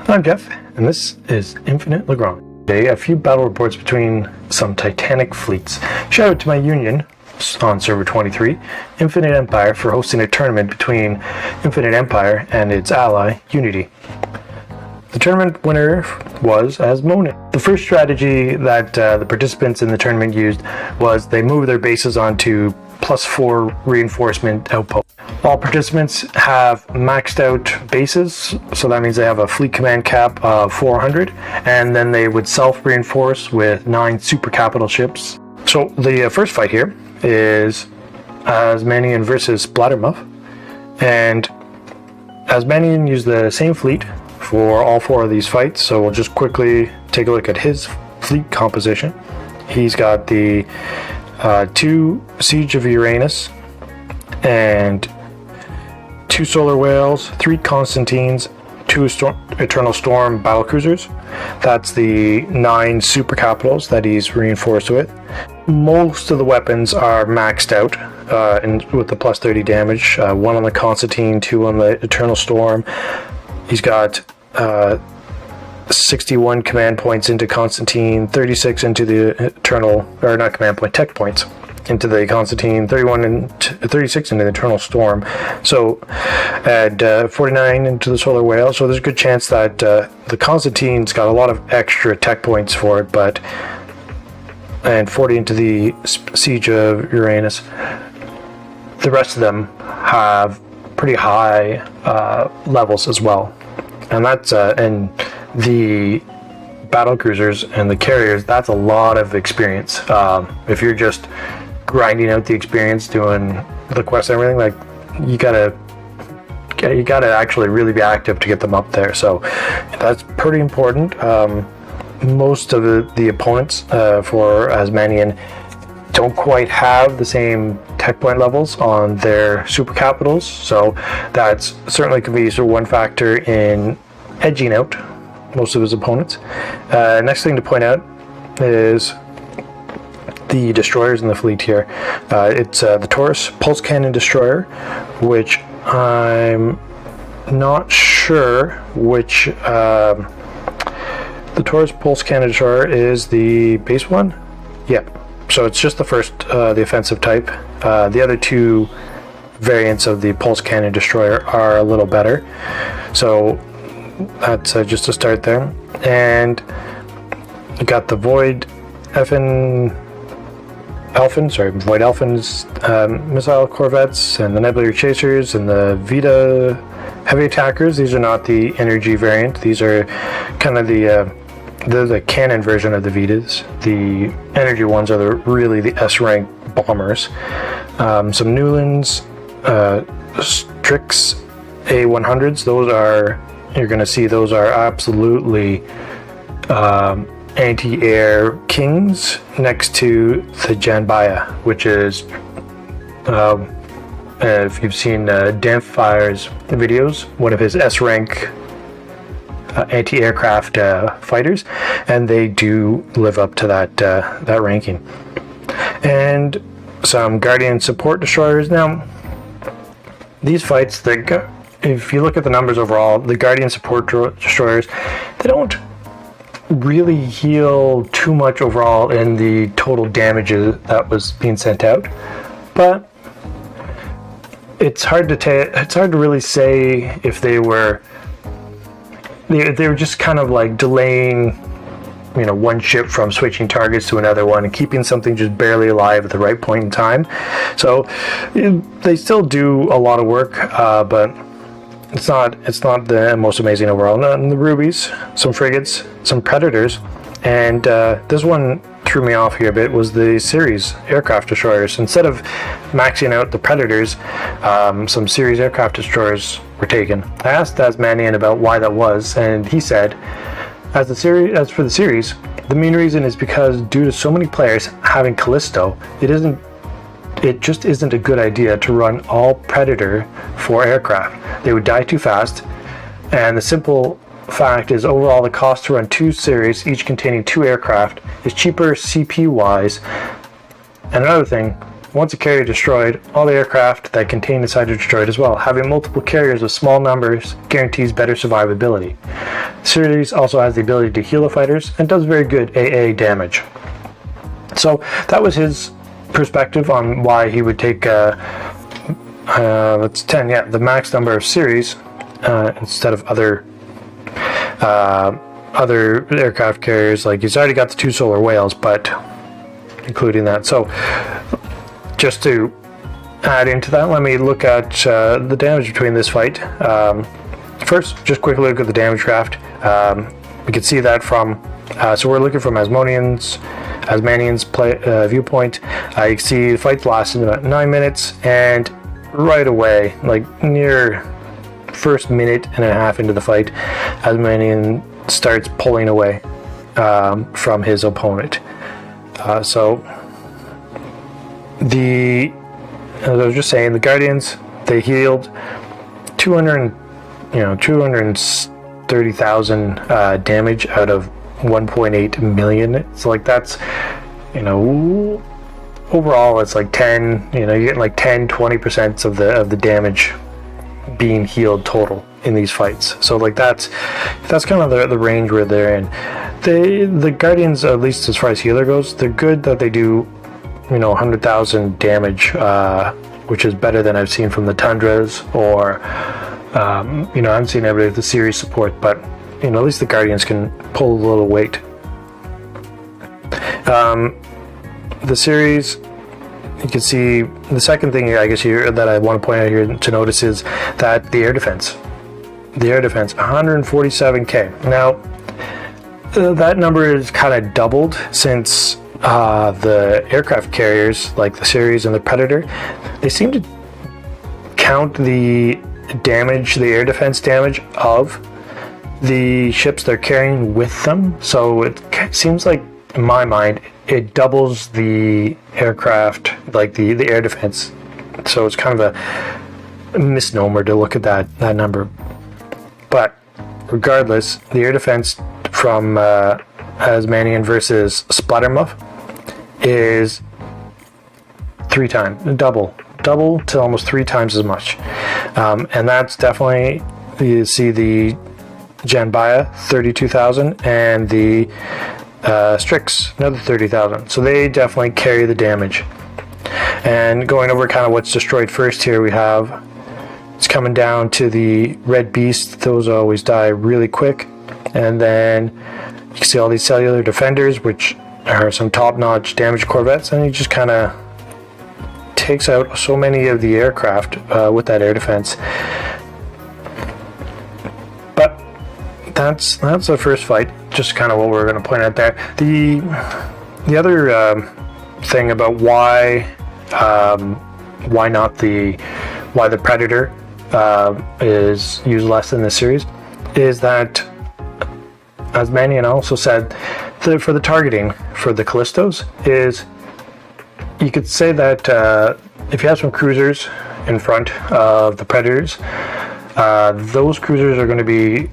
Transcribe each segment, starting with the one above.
I'm Jeff, and this is Infinite Lagrange. Today, a few battle reports between some titanic fleets. Shout out to my union on server 23, Infinite Empire, for hosting a tournament between Infinite Empire and its ally, Unity. The tournament winner was Azmanion. The first strategy that the participants in the tournament used was they moved their bases onto +4 reinforcement outpost. All participants have maxed out bases, so that means they have a fleet command cap of 400, and then they would self-reinforce with 9 super capital ships. So the first fight here is Azmanion versus Blattermuff, and Azmanion used the same fleet for all 4 of these fights, so we'll just quickly take a look at his fleet composition. He's got the 2 Siege of Uranus and 2 Solar Whales, 3 Constantines, 2 Eternal Storm battlecruisers. That's the 9 super capitals that he's reinforced with. Most of the weapons are maxed out with the +30 damage. 1 on the Constantine, 2 on the Eternal Storm. He's got 61 command points into Constantine, 36 into the tech points into the Constantine, 31 and 36 into the Eternal Storm. So add 49 into the Solar Whale. So there's a good chance that the Constantine's got a lot of extra tech points for it, and 40 into the Siege of Uranus. The rest of them have pretty high levels as well, and that's and the battle cruisers and the carriers, that's a lot of experience. If you're just grinding out the experience, doing the quests and everything, like you gotta actually really be active to get them up there. So that's pretty important. Most of the opponents for Azmanion don't quite have the same tech point levels on their super capitals, so that's certainly could be one factor in edging out most of his opponents. Next thing to point out is the destroyers in the fleet here. It's the Taurus Pulse Cannon Destroyer, which I'm not sure which. The Taurus Pulse Cannon Destroyer is the base one? Yep. So it's just the first, the offensive type. The other 2 variants of the Pulse Cannon Destroyer are a little better. So that's just a start there. And you got the Void Elfin's missile corvettes, and the Nebula Chasers, and the Vita Heavy Attackers. These are not the energy variant. These are kind of the cannon version of the Vitas. The energy ones are really the S-rank bombers. Some Newlands, Strix A100s. Those are, you're going to see, those are absolutely anti-air kings next to the Janbaya, which is, if you've seen Dampfire's videos, one of his S-rank anti-aircraft fighters, and they do live up to that ranking. And some Guardian support destroyers. Now, these fights, if you look at the numbers overall, the Guardian support destroyers, they don't really heal too much overall in the total damage that was being sent out, but it's hard to really say if they were just kind of like delaying, one ship from switching targets to another one and keeping something just barely alive at the right point in time. So they still do a lot of work, but it's not the most amazing overall. And the Rubies, some frigates, some Predators, and this one threw me off here a bit, was the Series aircraft destroyers. Instead of maxing out the Predators, some Series aircraft destroyers were taken. I asked Azmanion about why that was, and he said, as for the series, the main reason is because due to so many players having Callisto, it just isn't a good idea to run all Predator for aircraft. They would die too fast, and the simple fact is overall the cost to run 2 series, each containing 2 aircraft, is cheaper CP wise. And another thing, once a carrier destroyed, all the aircraft that contain inside are destroyed as well. Having multiple carriers with small numbers guarantees better survivability. The series also has the ability to heal the fighters and does very good AA damage. So that was his perspective on why he would take that's 10, yeah, the max number of series instead of other aircraft carriers. Like, he's already got the 2 solar whales, but including that. So just to add into that, let me look at the damage between this fight. First, just quickly look at the damage graph. We can see that from so we're looking from Azmanion's viewpoint. You can see the fight lasted about 9 minutes, and right away, like near first minute and a half into the fight, Azmanion starts pulling away from his opponent. So as I was just saying, the Guardians, they healed 230,000 damage out of 1.8 million. So like, that's, overall it's like 10, you're getting like 10-20% of the damage being healed total in these fights. So like, that's kind of the range where they're in. The Guardians, at least as far as healer goes, they're good that they do 100,000 damage, which is better than I've seen from the Tundras, or I haven't seen everybody with the series support, but at least the Guardians can pull a little weight. The series, you can see the second thing I guess here that I want to point out here to notice is that the air defense 147k. Now that number is kind of doubled since the aircraft carriers like the series and the Predator, they seem to count the damage, the air defense damage of the ships they're carrying with them. So it seems like, in my mind, it doubles the aircraft, like the air defense. So it's kind of a misnomer to look at that number. But regardless, the air defense from Azmanion versus Splattermuff is 3 times, double to almost 3 times as much. And that's definitely, you see the Janbaya 32,000 and the Strix another 30,000. So they definitely carry the damage. And going over kind of what's destroyed first here, we have, it's coming down to the Red Beast. Those always die really quick. And then you can see all these cellular defenders, which are some top-notch damage corvettes, and he just kind of takes out so many of the aircraft with that air defense. But that's the first fight, just kind of what we're going to point out there. The other thing about why the Predator is used less in this series is that Azmanion also said that for the targeting for the Callistos is, you could say that if you have some cruisers in front of the Predators, those cruisers are going to be,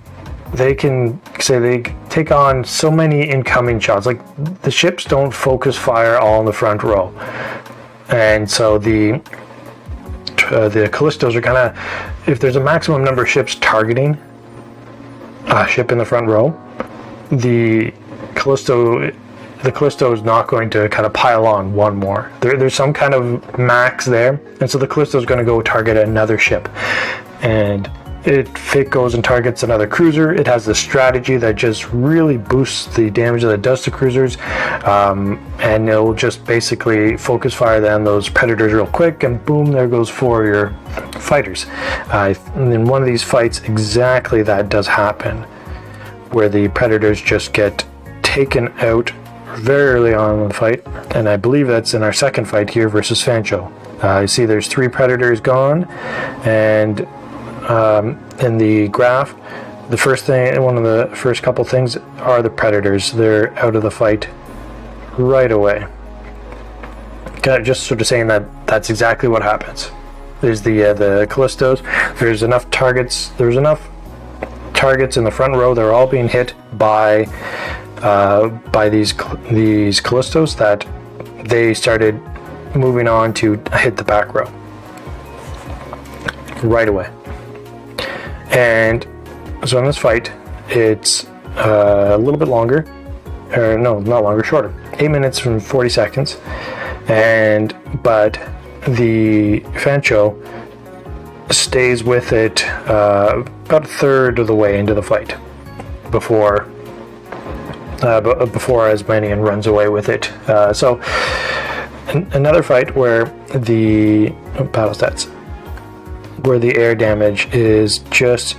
they can say they take on so many incoming shots. Like, the ships don't focus fire all in the front row, and so the Callistos are kind of, if there's a maximum number of ships targeting a ship in the front row, the Callisto is not going to kind of pile on one more. There's some kind of max there, and so the Callisto is going to go target another ship. And if it goes and targets another cruiser, it has the strategy that just really boosts the damage that it does to cruisers, and it'll just basically focus fire then those Predators real quick, and boom, there goes 4 of your fighters. In one of these fights, exactly that does happen, where the Predators just get taken out very early on in the fight, and I believe that's in our second fight here versus Fancho. You see there's 3 Predators gone, and in the graph, the first thing, one of the first couple things are the Predators. They're out of the fight right away. Just sort of saying that that's exactly what happens. There's the Callistos. There's enough targets. There's enough targets in the front row. They're all being hit by these Callistos that they started moving on to hit the back row right away. And so in this fight, it's a little bit longer, or no, not longer, shorter. 8 minutes and 40 seconds. But the Fancho stays with it about a third of the way into the fight before Azmanion runs away with it. So another fight where the battle stats, where the air damage is just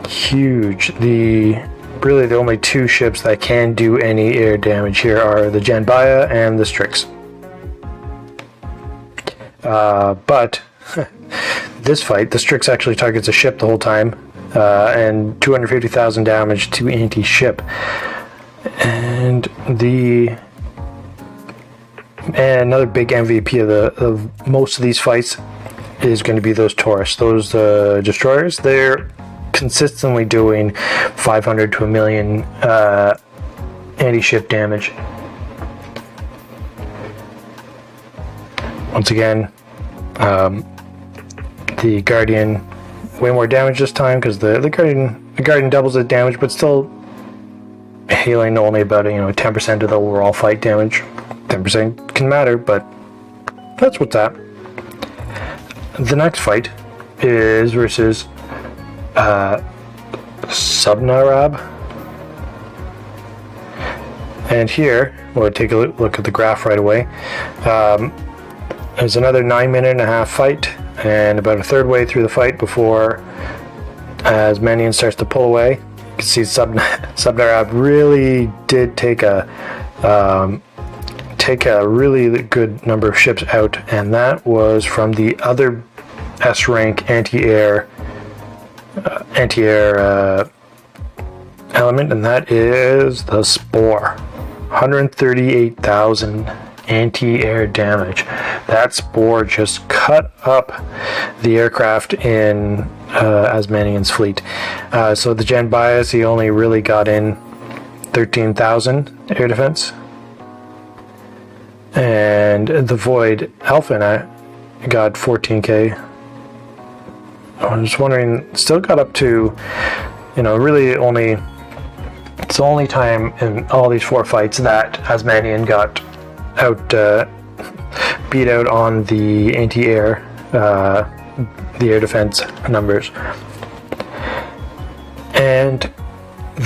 huge. Really the only two ships that can do any air damage here are the Janbaya and the Strix. But this fight, the Strix actually targets a ship the whole time, and 250,000 damage to anti-ship. And another big MVP of most of these fights is going to be those Taurus, those destroyers. They're consistently doing 500 to a million anti-ship damage. Once again, the Guardian way more damage this time because the Guardian doubles the damage, but still healing only about 10% of the overall fight damage. 10% can matter, but that's what's at. The next fight is versus Subnarab. And here, we'll take a look at the graph right away. There's another 9.5-minute fight, and about a third way through the fight before Azmanion starts to pull away. You can see Subnarab really did take a really good number of ships out, and that was from the other S-rank anti-air element, and that is the Spore. 138,000 anti-air damage. That Spore just cut up the aircraft in Azmanion's fleet. So the Janbayas, he only really got in 13,000 air defense. And the Void Alpha got 14k. I was wondering, still got up to, really only, it's the only time in all these 4 fights that Azmanion got beat out on the anti-air, the air defense numbers. And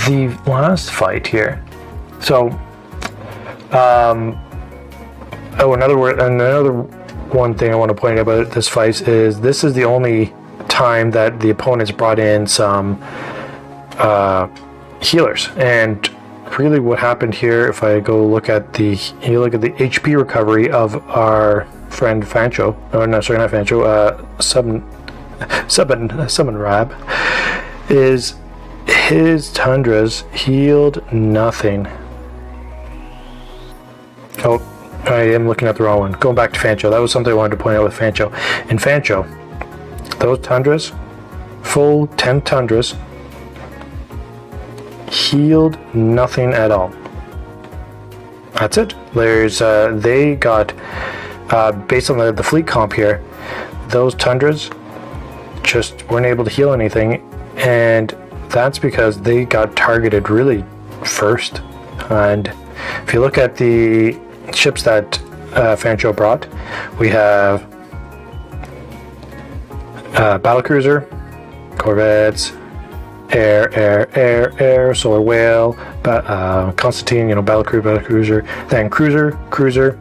the last fight here, so, another one thing I want to point out about this fight is this is the only time that the opponents brought in some healers. And really what happened here, if I go look at the HP recovery of our friend Fancho, or no, sorry, not Fancho, Subnarab, is his Tundras healed nothing. Oh, I am looking at the wrong one. Going back to Fancho, that was something I wanted to point out with Fancho. In Fancho, those Tundras, full 10 Tundras, healed nothing at all. That's it. There's they got based on the fleet comp here, those Tundras just weren't able to heal anything, and that's because they got targeted really first. And if you look at the ships that Fancho brought, we have battlecruiser, corvettes, air, solar whale, Constantine, battlecruiser, then cruiser,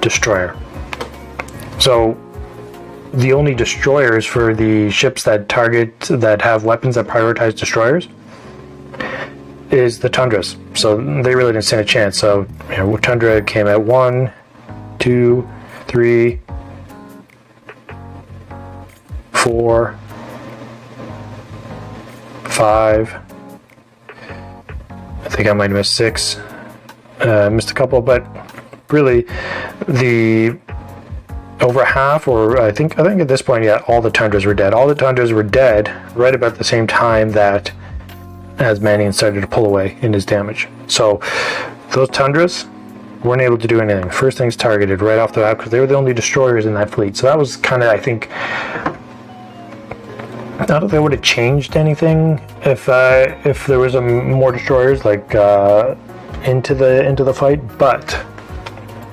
destroyer. So the only destroyers for the ships that have weapons that prioritize destroyers is the Tundras. So they really didn't stand a chance. So Tundra came at 1, 2, 3, 4, 5. I think I might have missed 6. Missed a couple, but really the over half, or I think at this point, yeah, all the Tundras were dead. All the Tundras were dead right about the same time that Azmanion started to pull away in his damage. So those Tundras weren't able to do anything. First things targeted right off the bat because they were the only destroyers in that fleet. So that was kind of, I think, not that they would have changed anything if there was more destroyers like into the fight, but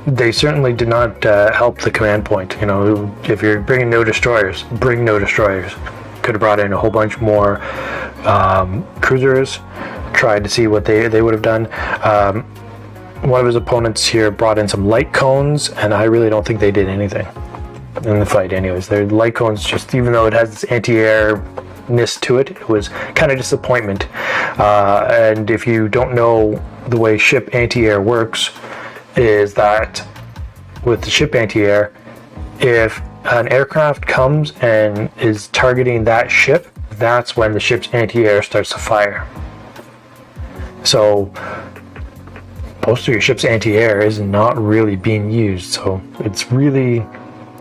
they certainly did not help the command point. You know, if you're bringing no destroyers, bring no destroyers. Could have brought in a whole bunch more cruisers. Tried to see what they would have done. One of his opponents here brought in some light cones, and I really don't think they did anything in the fight. Anyways, their light cones, just even though it has this anti-airness to it, it was kind of disappointment. And if you don't know the way ship anti-air works, is that with the ship anti-air, if an aircraft comes and is targeting that ship, that's when the ship's anti-air starts to fire. So most of your ship's anti-air is not really being used, so it's really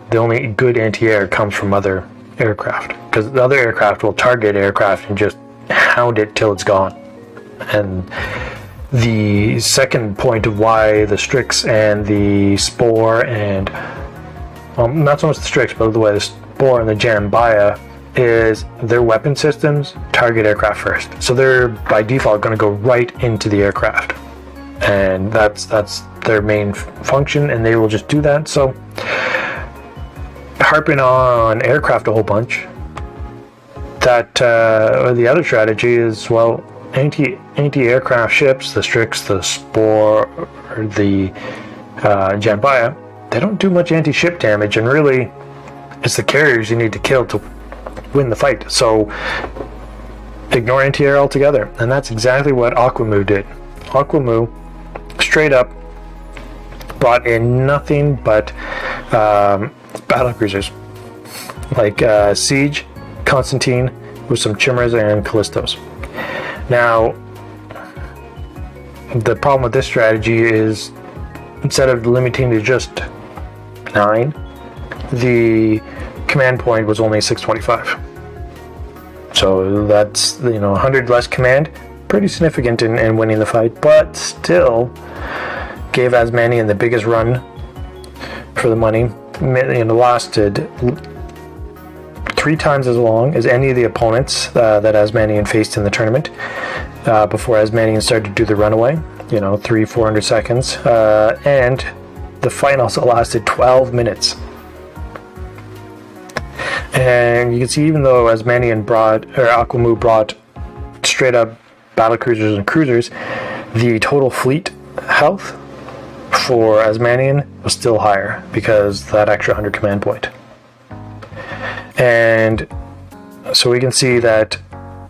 the only good anti-air comes from other aircraft, because the other aircraft will target aircraft and just hound it till it's gone. And the second point of why the Strix and the Spore and not so much the Strix, but the way the Spore and the Jambaya is their weapon systems target aircraft first, so they're by default going to go right into the aircraft, and that's their main function, and they will just do that. So harping on aircraft a whole bunch, that the other strategy is, well, anti-aircraft ships, the Strix, the Spore, or the Jambaya, they don't do much anti-ship damage, and really it's the carriers you need to kill to win the fight. So ignore anti-air altogether, and that's exactly what Aquamu did. Aquamu straight up brought in nothing but battle cruisers like Siege, Constantine, with some Chimeras and Callistos. Now the problem with this strategy is, instead of limiting to just 9, the command point was only 625. So that's, 100 less command, pretty significant in winning the fight, but still gave Azmanion the biggest run for the money. Lasted 3 times as long as any of the opponents that Azmanion faced in the tournament before Azmanion started to do the runaway. 300-400 seconds, and the fight also lasted 12 minutes. And you can see, even though Aquamu brought straight up battle cruisers and cruisers, the total fleet health for Azmanion was still higher because that extra 100 command point. And so we can see that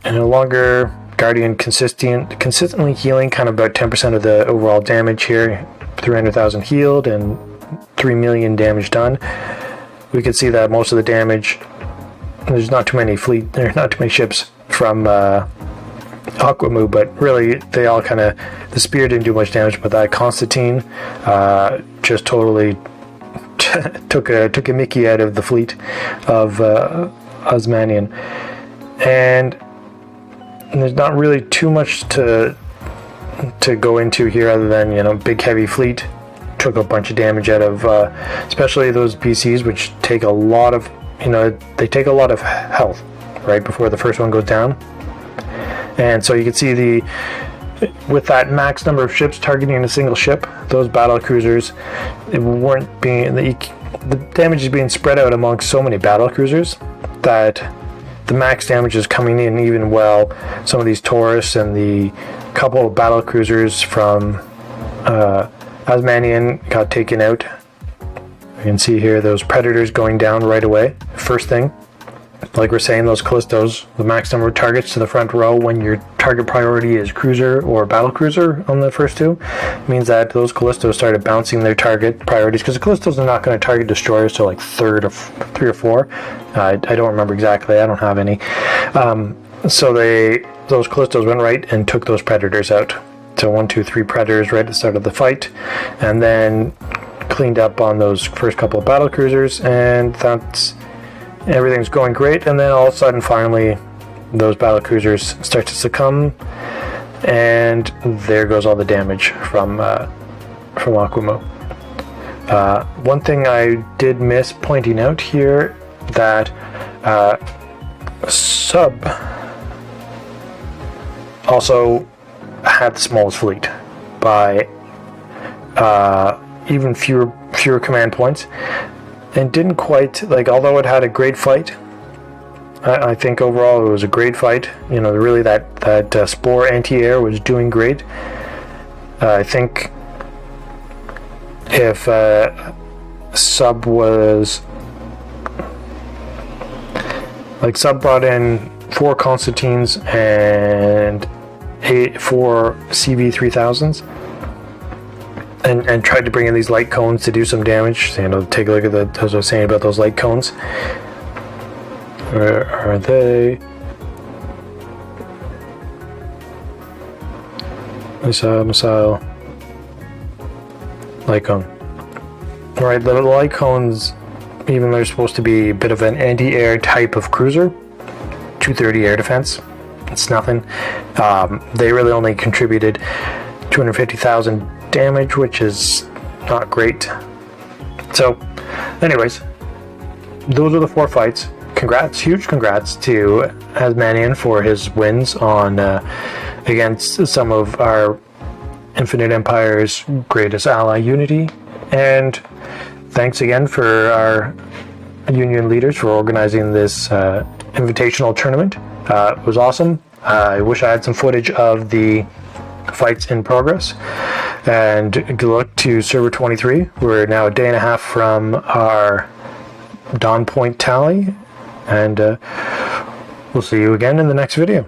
no longer Guardian consistently healing kind of about 10% of the overall damage here, 300,000 healed and 3 million damage done. We can see that most of the damage, there's not too many ships from Aquamu, but really they all kind of, the spear didn't do much damage, but that Constantine just totally took a Mickey out of the fleet of Azmanion. And there's not really too much to go into here other than, big heavy fleet took a bunch of damage out of especially those PCs, which take a lot of they take a lot of health right before the first one goes down. And so you can see with that max number of ships targeting a single ship, those battle cruisers, the damage is being spread out amongst so many battle cruisers that the max damage is coming in, even while some of these Taurus and the couple of battle cruisers from Azmanion got taken out. You can see here those Predators going down right away. First thing, like we're saying, those Callistos, the max number of targets to the front row when your target priority is cruiser or battle cruiser on the first 2, means that those Callistos started bouncing their target priorities, because the Callistos are not going to target destroyers till like 3 or 4. I don't remember exactly. I don't have any. So those Callistos went right and took those Predators out. So 1, 2, 3 Predators right at the start of the fight, and then cleaned up on those first couple of battle cruisers, and everything's going great. And then all of a sudden, finally, those battle cruisers start to succumb, and there goes all the damage from from Aquamo. One thing I did miss pointing out here, that Sub also had the smallest fleet by even fewer command points, and didn't quite, like, although it had a great fight, I think overall it was a great fight. You know, really that Spore anti-air was doing great. I think if Sub was, like, Sub brought in 4 Constantines and 4 CV3000s, and tried to bring in these light cones to do some damage. So, you know, take a look at as I was saying about those light cones. Where are they? Missile. Light cone. Right, the light cones, even though they're supposed to be a bit of an anti-air type of cruiser, 230 air defense, it's nothing. They really only contributed 250,000 damage, which is not great. So, anyways, those are the 4 fights. Congrats, huge congrats to Azmanion for his wins on against some of our Infinite Empire's greatest ally, Unity, and thanks again for our Union leaders for organizing this invitational tournament. It was awesome. I wish I had some footage of the fights in progress. And good luck to Server 23. We're now a day and a half from our Dawn Point tally, and we'll see you again in the next video.